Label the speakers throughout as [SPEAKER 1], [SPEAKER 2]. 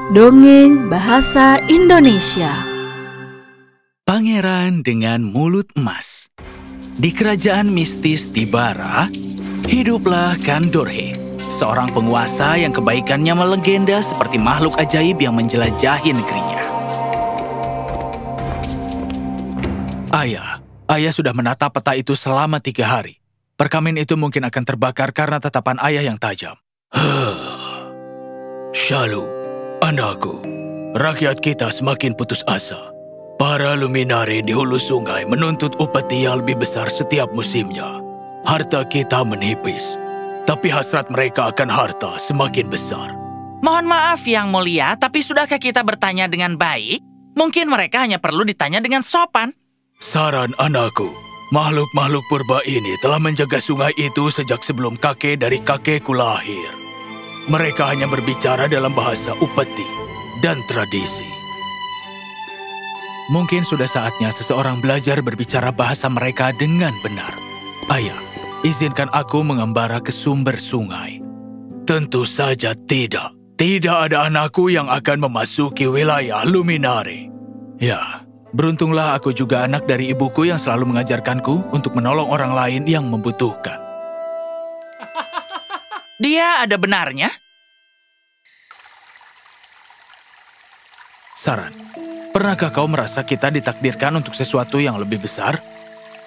[SPEAKER 1] Dongeng Bahasa Indonesia.
[SPEAKER 2] Pangeran dengan Mulut Emas. Di kerajaan mistis Tibara, hiduplah Kandorhe, seorang penguasa yang kebaikannya melegenda seperti makhluk ajaib yang menjelajahi negerinya. Ayah sudah menatap peta itu selama 3 hari. Perkamen itu mungkin akan terbakar karena tatapan ayah yang tajam. Shalom, anakku. Rakyat kita semakin putus asa. Para luminari di hulu sungai menuntut upeti yang lebih besar setiap musimnya. Harta kita menipis, tapi hasrat mereka akan harta semakin besar.
[SPEAKER 3] Mohon maaf yang mulia, tapi sudahkah kita bertanya dengan baik? Mungkin mereka hanya perlu ditanya dengan sopan.
[SPEAKER 2] Saran anakku, makhluk-makhluk purba ini telah menjaga sungai itu sejak sebelum kakek dari kakekku lahir. Mereka hanya berbicara dalam bahasa upeti dan tradisi. Mungkin sudah saatnya seseorang belajar berbicara bahasa mereka dengan benar. Ayah, izinkan aku mengembara ke sumber sungai. Tentu saja tidak. Tidak ada anakku yang akan memasuki wilayah Luminare. Ya, beruntunglah aku juga anak dari ibuku yang selalu mengajarkanku untuk menolong orang lain yang membutuhkan.
[SPEAKER 3] Dia ada benarnya?
[SPEAKER 2] Saran, pernahkah kau merasa kita ditakdirkan untuk sesuatu yang lebih besar?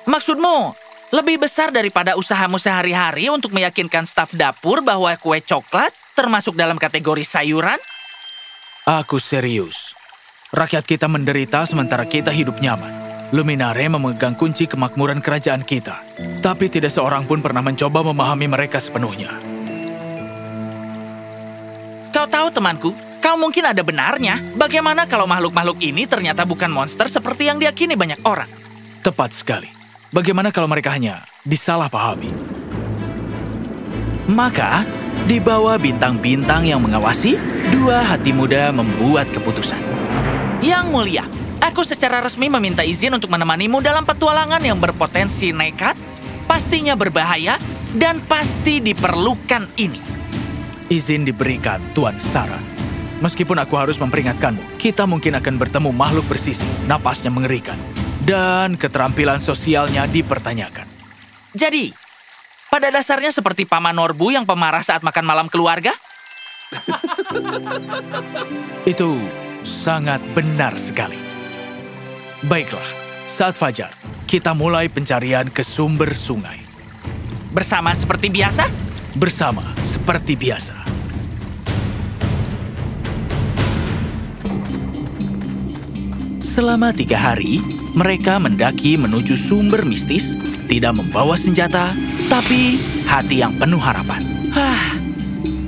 [SPEAKER 3] Maksudmu, lebih besar daripada usahamu sehari-hari untuk meyakinkan staf dapur bahwa kue coklat termasuk dalam kategori sayuran?
[SPEAKER 2] Aku serius. Rakyat kita menderita sementara kita hidup nyaman. Luminare memegang kunci kemakmuran kerajaan kita. Tapi tidak seorang pun pernah mencoba memahami mereka sepenuhnya.
[SPEAKER 3] Kau tahu temanku, kau mungkin ada benarnya. Bagaimana kalau makhluk-makhluk ini ternyata bukan monster seperti yang diyakini banyak orang?
[SPEAKER 2] Tepat sekali. Bagaimana kalau mereka hanya disalahpahami? Maka, di bawah bintang-bintang yang mengawasi, 2 hati muda membuat keputusan.
[SPEAKER 3] Yang mulia, aku secara resmi meminta izin untuk menemanimu dalam petualangan yang berpotensi nekat, pastinya berbahaya, dan pasti diperlukan ini.
[SPEAKER 2] Izin diberikan, Tuan Saran. Meskipun aku harus memperingatkanmu, kita mungkin akan bertemu makhluk bersisi, napasnya mengerikan, dan keterampilan sosialnya dipertanyakan.
[SPEAKER 3] Jadi, pada dasarnya seperti Paman Norbu yang pemarah saat makan malam keluarga?
[SPEAKER 2] Itu sangat benar sekali. Baiklah, saat fajar, kita mulai pencarian ke sumber sungai.
[SPEAKER 3] Bersama seperti biasa?
[SPEAKER 2] Bersama seperti biasa. Selama 3 hari, mereka mendaki menuju sumber mistis, tidak membawa senjata, tapi hati yang penuh harapan.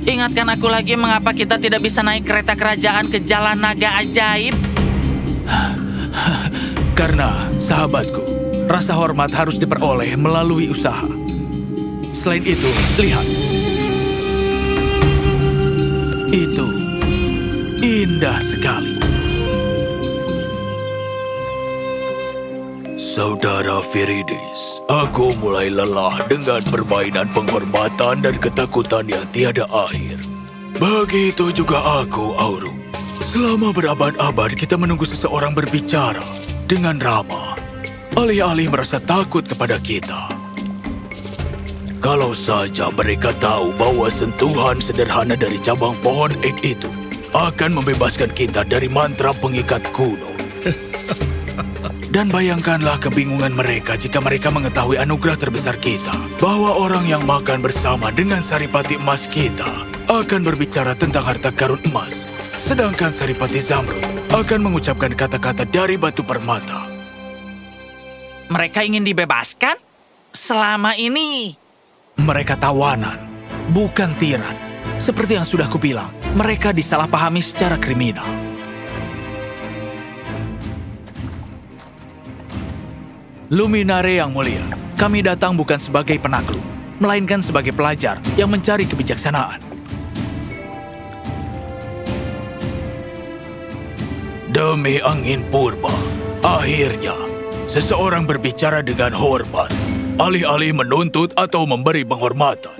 [SPEAKER 3] Ingatkan aku lagi mengapa kita tidak bisa naik kereta kerajaan ke Jalan Naga Ajaib?
[SPEAKER 2] Karena, sahabatku, rasa hormat harus diperoleh melalui usaha. Selain itu, lihat. Itu indah sekali. Saudara Viridis, aku mulai lelah dengan permainan penghormatan dan ketakutan yang tiada akhir. Begitu juga aku, Auru. Selama berabad-abad kita menunggu seseorang berbicara dengan ramah. Alih-alih merasa takut kepada kita. Kalau saja mereka tahu bahwa sentuhan sederhana dari cabang pohon ek itu akan membebaskan kita dari mantra pengikat kuno. Dan bayangkanlah kebingungan mereka jika mereka mengetahui anugerah terbesar kita, bahwa orang yang makan bersama dengan saripati emas kita akan berbicara tentang harta karun emas, sedangkan saripati Zamrud akan mengucapkan kata-kata dari batu permata.
[SPEAKER 3] Mereka ingin dibebaskan? Selama ini
[SPEAKER 2] Mereka tawanan, bukan tiran. Seperti yang sudah kubilang, mereka disalahpahami secara kriminal. Luminare yang mulia, kami datang bukan sebagai penakluk, melainkan sebagai pelajar yang mencari kebijaksanaan. Demi angin purba, akhirnya seseorang berbicara dengan hormat, alih-alih menuntut atau memberi penghormatan.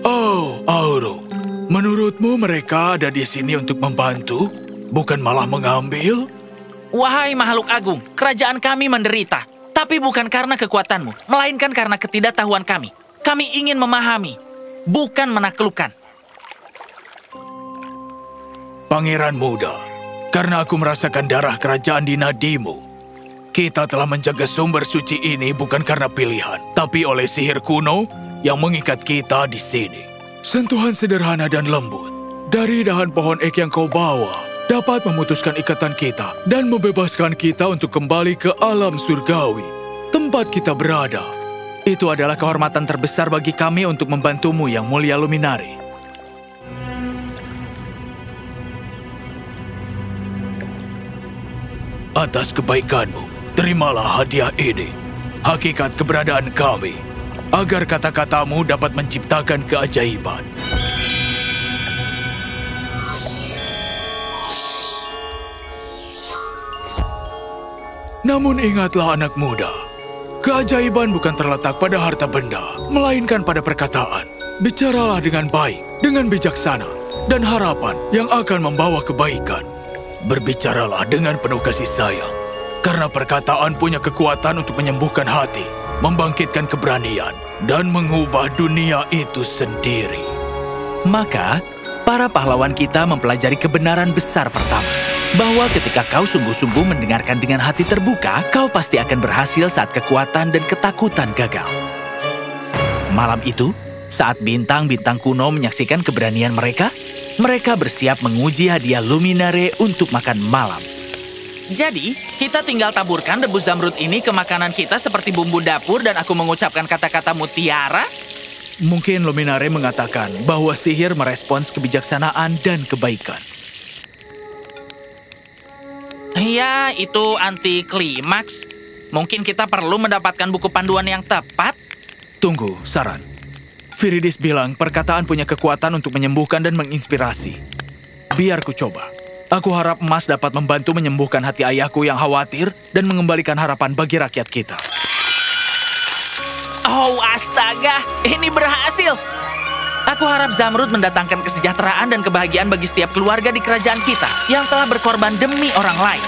[SPEAKER 2] Oh, Auru, Menurutmu mereka ada di sini untuk membantu, bukan malah mengambil?
[SPEAKER 3] Wahai makhluk agung, kerajaan kami menderita. Tapi bukan karena kekuatanmu, melainkan karena ketidaktahuan kami. Kami ingin memahami, bukan menaklukkan.
[SPEAKER 2] Pangeran muda, karena aku merasakan darah kerajaan di nadimu. Kita telah menjaga sumber suci ini bukan karena pilihan, tapi oleh sihir kuno yang mengikat kita di sini. Sentuhan sederhana dan lembut dari dahan pohon ek yang kau bawa dapat memutuskan ikatan kita dan membebaskan kita untuk kembali ke alam surgawi, tempat kita berada. Itu adalah kehormatan terbesar bagi kami untuk membantumu, Yang Mulia Luminare. Atas kebaikanmu, terimalah hadiah ini, hakikat keberadaan kami, agar kata-katamu dapat menciptakan keajaiban. Namun ingatlah anak muda, keajaiban bukan terletak pada harta benda, melainkan pada perkataan. Bicaralah dengan baik, dengan bijaksana, dan harapan yang akan membawa kebaikan. Berbicaralah dengan penuh kasih sayang, karena perkataan punya kekuatan untuk menyembuhkan hati, membangkitkan keberanian, dan mengubah dunia itu sendiri.
[SPEAKER 3] Maka, para pahlawan kita mempelajari kebenaran besar pertama, bahwa ketika kau sungguh-sungguh mendengarkan dengan hati terbuka, kau pasti akan berhasil saat kekuatan dan ketakutan gagal. Malam itu, saat bintang-bintang kuno menyaksikan keberanian mereka, mereka bersiap menguji hadiah Luminare untuk makan malam. Jadi, kita tinggal taburkan debu zamrud ini ke makanan kita seperti bumbu dapur dan aku mengucapkan kata-kata mutiara?
[SPEAKER 2] Mungkin Luminare mengatakan bahwa sihir merespons kebijaksanaan dan kebaikan.
[SPEAKER 3] Ya, itu anti klimaks. Mungkin kita perlu mendapatkan buku panduan yang tepat.
[SPEAKER 2] Tunggu, saran. Viridis bilang perkataan punya kekuatan untuk menyembuhkan dan menginspirasi. Biar ku coba. Aku harap emas dapat membantu menyembuhkan hati ayahku yang khawatir dan mengembalikan harapan bagi rakyat kita.
[SPEAKER 3] Oh, astaga, ini berhasil. Aku harap Zamrud mendatangkan kesejahteraan dan kebahagiaan bagi setiap keluarga di kerajaan kita yang telah berkorban demi orang lain.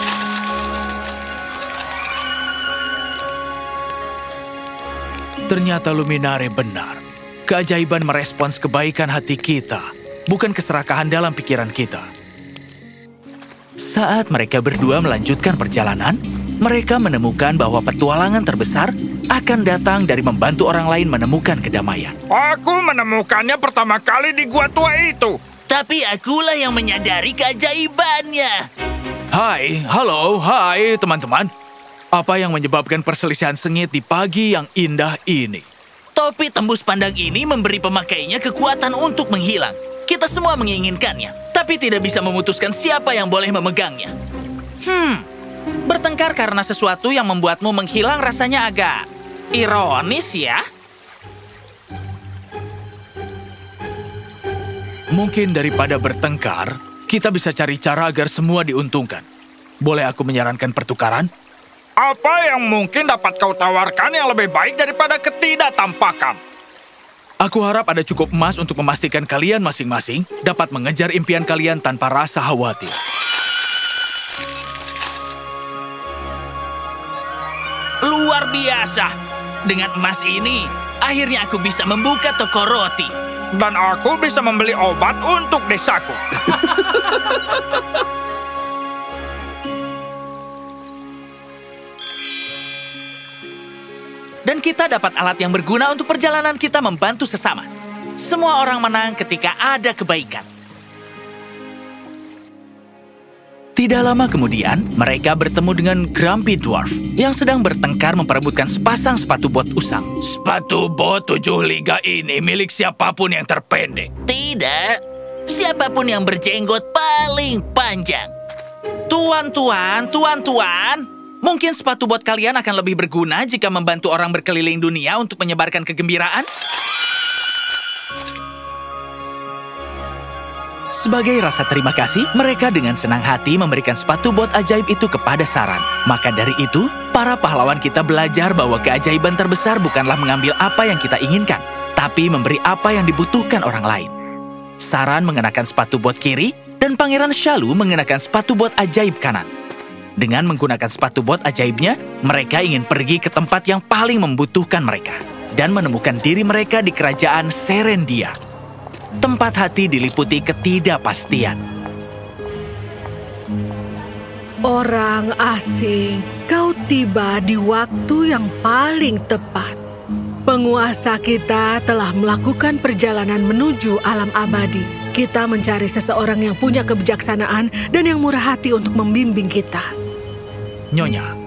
[SPEAKER 2] Ternyata Luminare benar. Keajaiban merespons kebaikan hati kita, bukan keserakahan dalam pikiran kita.
[SPEAKER 3] Saat mereka berdua melanjutkan perjalanan, mereka menemukan bahwa petualangan terbesar akan datang dari membantu orang lain menemukan kedamaian.
[SPEAKER 4] Aku menemukannya pertama kali di gua tua itu.
[SPEAKER 3] Tapi akulah yang menyadari keajaibannya.
[SPEAKER 2] Hai teman-teman. Apa yang menyebabkan perselisihan sengit di pagi yang indah ini?
[SPEAKER 3] Topi tembus pandang ini memberi pemakainya kekuatan untuk menghilang. Kita semua menginginkannya, tapi tidak bisa memutuskan siapa yang boleh memegangnya. Bertengkar karena sesuatu yang membuatmu menghilang rasanya agak ironis ya.
[SPEAKER 2] Mungkin daripada bertengkar, kita bisa cari cara agar semua diuntungkan. Boleh aku menyarankan pertukaran?
[SPEAKER 4] Apa yang mungkin dapat kau tawarkan yang lebih baik daripada ketidaktampakan?
[SPEAKER 2] Aku harap ada cukup emas untuk memastikan kalian masing-masing dapat mengejar impian kalian tanpa rasa khawatir.
[SPEAKER 3] Luar biasa. Dengan emas ini, akhirnya aku bisa membuka toko roti.
[SPEAKER 4] Dan aku bisa membeli obat untuk desaku.
[SPEAKER 3] Dan kita dapat alat yang berguna untuk perjalanan kita membantu sesama. Semua orang menang ketika ada kebaikan. Tidak lama kemudian, mereka bertemu dengan Grumpy Dwarf yang sedang bertengkar memperebutkan sepasang sepatu bot usang.
[SPEAKER 2] Sepatu bot 7 liga ini milik siapapun yang terpendek.
[SPEAKER 3] Tidak, siapapun yang berjenggot paling panjang. Tuan, mungkin sepatu bot kalian akan lebih berguna jika membantu orang berkeliling dunia untuk menyebarkan kegembiraan? Sebagai rasa terima kasih, mereka dengan senang hati memberikan sepatu bot ajaib itu kepada Saran. Maka dari itu, para pahlawan kita belajar bahwa keajaiban terbesar bukanlah mengambil apa yang kita inginkan, tapi memberi apa yang dibutuhkan orang lain. Saran mengenakan sepatu bot kiri, dan Pangeran Shalu mengenakan sepatu bot ajaib kanan. Dengan menggunakan sepatu bot ajaibnya, mereka ingin pergi ke tempat yang paling membutuhkan mereka dan menemukan diri mereka di kerajaan Serendia. Tempat hati diliputi ketidakpastian.
[SPEAKER 5] Orang asing, kau tiba di waktu yang paling tepat. Penguasa kita telah melakukan perjalanan menuju alam abadi. Kita mencari seseorang yang punya kebijaksanaan dan yang murah hati untuk membimbing kita.
[SPEAKER 2] Nyonya,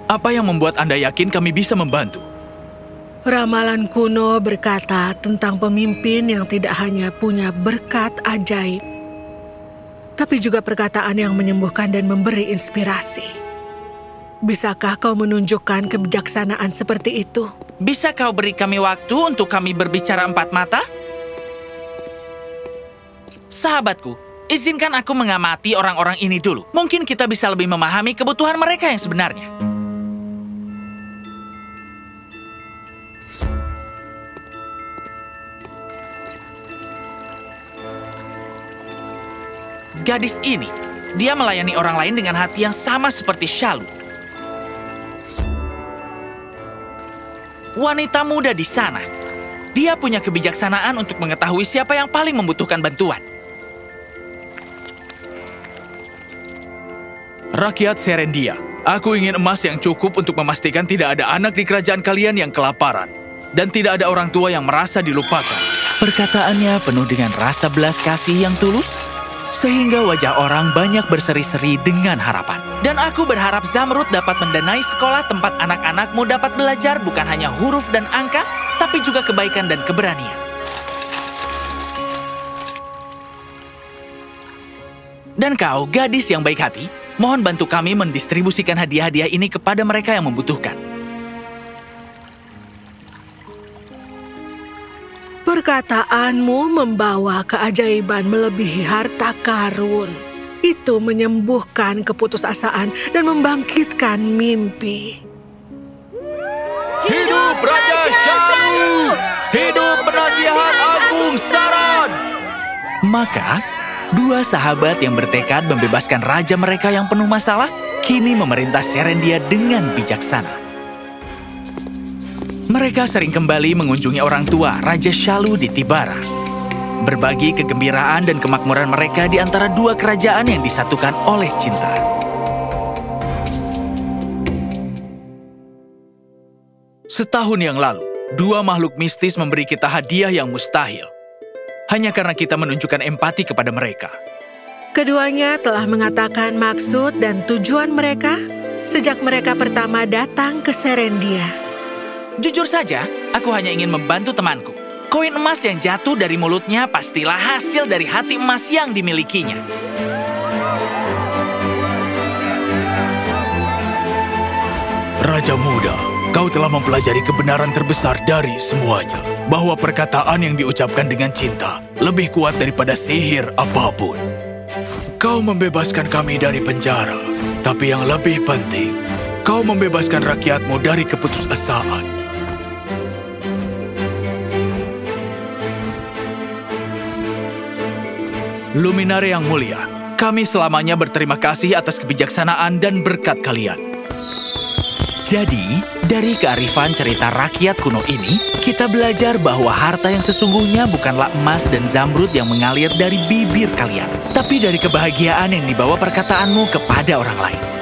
[SPEAKER 2] apa yang membuat Anda yakin kami bisa membantu?
[SPEAKER 5] Ramalan kuno berkata tentang pemimpin yang tidak hanya punya berkat ajaib, tapi juga perkataan yang menyembuhkan dan memberi inspirasi. Bisakah kau menunjukkan kebijaksanaan seperti itu?
[SPEAKER 3] Bisa kau beri kami waktu untuk kami berbicara empat mata? Sahabatku, izinkan aku mengamati orang-orang ini dulu. Mungkin kita bisa lebih memahami kebutuhan mereka yang sebenarnya. Gadis ini, dia melayani orang lain dengan hati yang sama seperti Shalu. Wanita muda di sana, dia punya kebijaksanaan untuk mengetahui siapa yang paling membutuhkan bantuan.
[SPEAKER 2] Rakyat Serendia, aku ingin emas yang cukup untuk memastikan tidak ada anak di kerajaan kalian yang kelaparan, dan tidak ada orang tua yang merasa dilupakan.
[SPEAKER 3] Perkataannya penuh dengan rasa belas kasih yang tulus, sehingga wajah orang banyak berseri-seri dengan harapan. Dan aku berharap Zamrud dapat mendanai sekolah tempat anak-anakmu dapat belajar bukan hanya huruf dan angka, tapi juga kebaikan dan keberanian. Dan kau, gadis yang baik hati, mohon bantu kami mendistribusikan hadiah-hadiah ini kepada mereka yang membutuhkan.
[SPEAKER 5] Perkataanmu membawa keajaiban melebihi harta karun. Itu menyembuhkan keputusasaan dan membangkitkan mimpi.
[SPEAKER 2] Hidup Raja Shalu! Hidup penasihat Agung Saran!
[SPEAKER 3] Maka, dua sahabat yang bertekad membebaskan raja mereka yang penuh masalah, kini memerintah Serendia dengan bijaksana. Mereka sering kembali mengunjungi orang tua Raja Shalu di Tibara, berbagi kegembiraan dan kemakmuran mereka di antara dua kerajaan yang disatukan oleh cinta.
[SPEAKER 2] Setahun yang lalu, dua makhluk mistis memberi kita hadiah yang mustahil, hanya karena kita menunjukkan empati kepada mereka.
[SPEAKER 5] Keduanya telah mengatakan maksud dan tujuan mereka sejak mereka pertama datang ke Serendia.
[SPEAKER 3] Jujur saja, aku hanya ingin membantu temanku. Koin emas yang jatuh dari mulutnya pastilah hasil dari hati emas yang dimilikinya.
[SPEAKER 2] Raja muda, kau telah mempelajari kebenaran terbesar dari semuanya, bahwa perkataan yang diucapkan dengan cinta lebih kuat daripada sihir apapun. Kau membebaskan kami dari penjara, tapi yang lebih penting, kau membebaskan rakyatmu dari keputusasaan. Luminare yang mulia, kami selamanya berterima kasih atas kebijaksanaan dan berkat kalian.
[SPEAKER 3] Jadi, dari kearifan cerita rakyat kuno ini, kita belajar bahwa harta yang sesungguhnya bukanlah emas dan zamrud yang mengalir dari bibir kalian, tapi dari kebahagiaan yang dibawa perkataanmu kepada orang lain.